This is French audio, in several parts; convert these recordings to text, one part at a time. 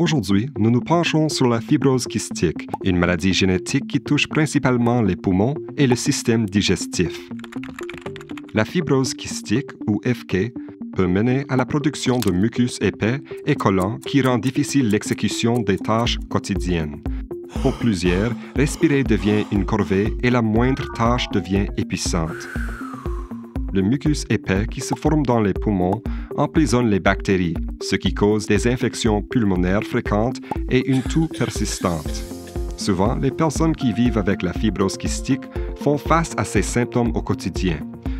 Aujourd'hui, nous nous penchons sur la fibrose kystique, une maladie génétique qui touche principalement les poumons et le système digestif. La fibrose kystique, ou FK, peut mener à la production de mucus épais et collant qui rend difficile l'exécution des tâches quotidiennes. Pour plusieurs, respirer devient une corvée et la moindre tâche devient épuisante. Le mucus épais qui se forme dans les poumons emprisonne les bactéries, ce qui cause des infections pulmonaires fréquentes et une toux persistante. Souvent, les personnes qui vivent avec la fibrose kystique font face à ces symptômes au quotidien,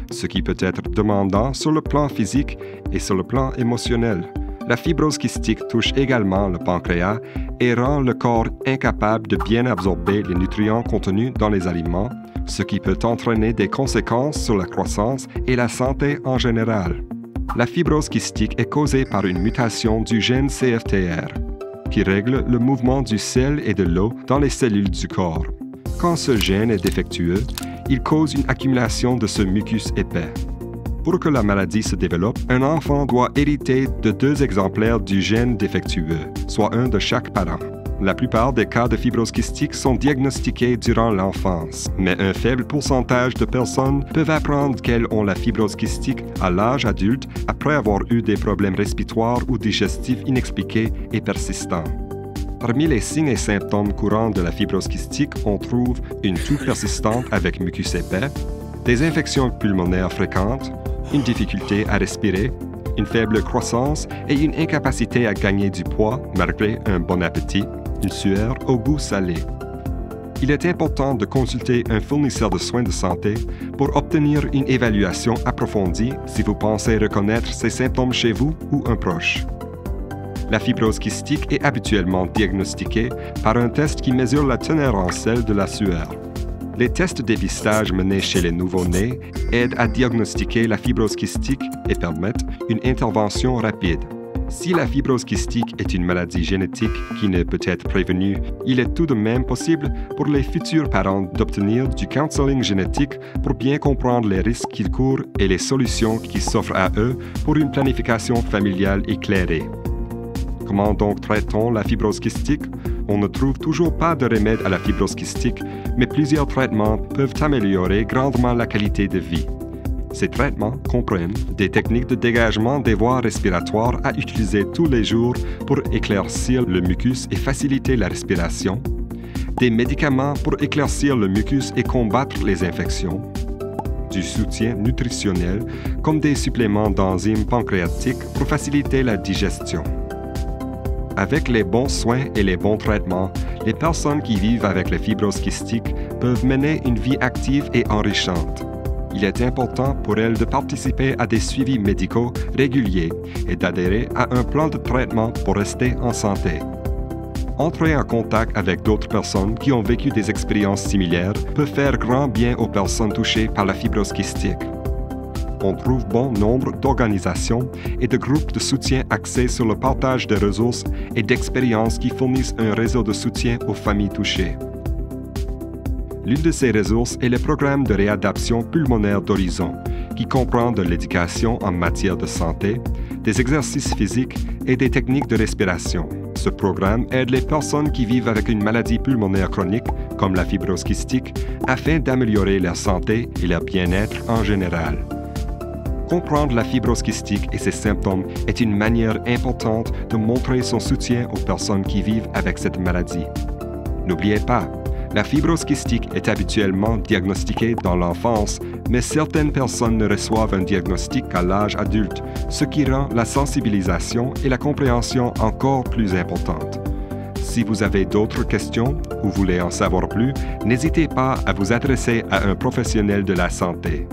ce qui peut être demandant sur le plan physique et sur le plan émotionnel. La fibrose kystique touche également le pancréas et rend le corps incapable de bien absorber les nutriments contenus dans les aliments, ce qui peut entraîner des conséquences sur la croissance et la santé en général. La fibrose kystique est causée par une mutation du gène CFTR, qui règle le mouvement du sel et de l'eau dans les cellules du corps. Quand ce gène est défectueux, il cause une accumulation de ce mucus épais. Pour que la maladie se développe, un enfant doit hériter de 2 exemplaires du gène défectueux, soit un de chaque parent. La plupart des cas de fibrose kystique sont diagnostiqués durant l'enfance, mais un faible pourcentage de personnes peuvent apprendre qu'elles ont la fibrose kystique à l'âge adulte après avoir eu des problèmes respiratoires ou digestifs inexpliqués et persistants. Parmi les signes et symptômes courants de la fibrose kystique, on trouve une toux persistante avec mucus épais, des infections pulmonaires fréquentes, une difficulté à respirer, une faible croissance et une incapacité à gagner du poids malgré un bon appétit, une sueur au goût salé. Il est important de consulter un fournisseur de soins de santé pour obtenir une évaluation approfondie si vous pensez reconnaître ces symptômes chez vous ou un proche. La fibrose kystique est habituellement diagnostiquée par un test qui mesure la teneur en sel de la sueur. Les tests de dépistage menés chez les nouveau-nés aident à diagnostiquer la fibrose kystique et permettent une intervention rapide. Si la fibrose kystique est une maladie génétique qui ne peut être prévenue, il est tout de même possible pour les futurs parents d'obtenir du counseling génétique pour bien comprendre les risques qu'ils courent et les solutions qui s'offrent à eux pour une planification familiale éclairée. Comment donc traite-t-on la fibrose kystique? On ne trouve toujours pas de remède à la fibrose kystique, mais plusieurs traitements peuvent améliorer grandement la qualité de vie. Ces traitements comprennent des techniques de dégagement des voies respiratoires à utiliser tous les jours pour éclaircir le mucus et faciliter la respiration, des médicaments pour éclaircir le mucus et combattre les infections, du soutien nutritionnel comme des suppléments d'enzymes pancréatiques pour faciliter la digestion. Avec les bons soins et les bons traitements, les personnes qui vivent avec la fibrose kystique peuvent mener une vie active et enrichante. Il est important pour elles de participer à des suivis médicaux réguliers et d'adhérer à un plan de traitement pour rester en santé. Entrer en contact avec d'autres personnes qui ont vécu des expériences similaires peut faire grand bien aux personnes touchées par la fibrose kystique. On trouve bon nombre d'organisations et de groupes de soutien axés sur le partage de ressources et d'expériences qui fournissent un réseau de soutien aux familles touchées. L'une de ces ressources est le programme de réadaptation pulmonaire d'Horizon, qui comprend de l'éducation en matière de santé, des exercices physiques et des techniques de respiration. Ce programme aide les personnes qui vivent avec une maladie pulmonaire chronique, comme la fibrose kystique, afin d'améliorer leur santé et leur bien-être en général. Comprendre la fibrose kystique et ses symptômes est une manière importante de montrer son soutien aux personnes qui vivent avec cette maladie. N'oubliez pas, la fibrose kystique est habituellement diagnostiquée dans l'enfance, mais certaines personnes ne reçoivent un diagnostic qu'à l'âge adulte, ce qui rend la sensibilisation et la compréhension encore plus importantes. Si vous avez d'autres questions ou voulez en savoir plus, n'hésitez pas à vous adresser à un professionnel de la santé.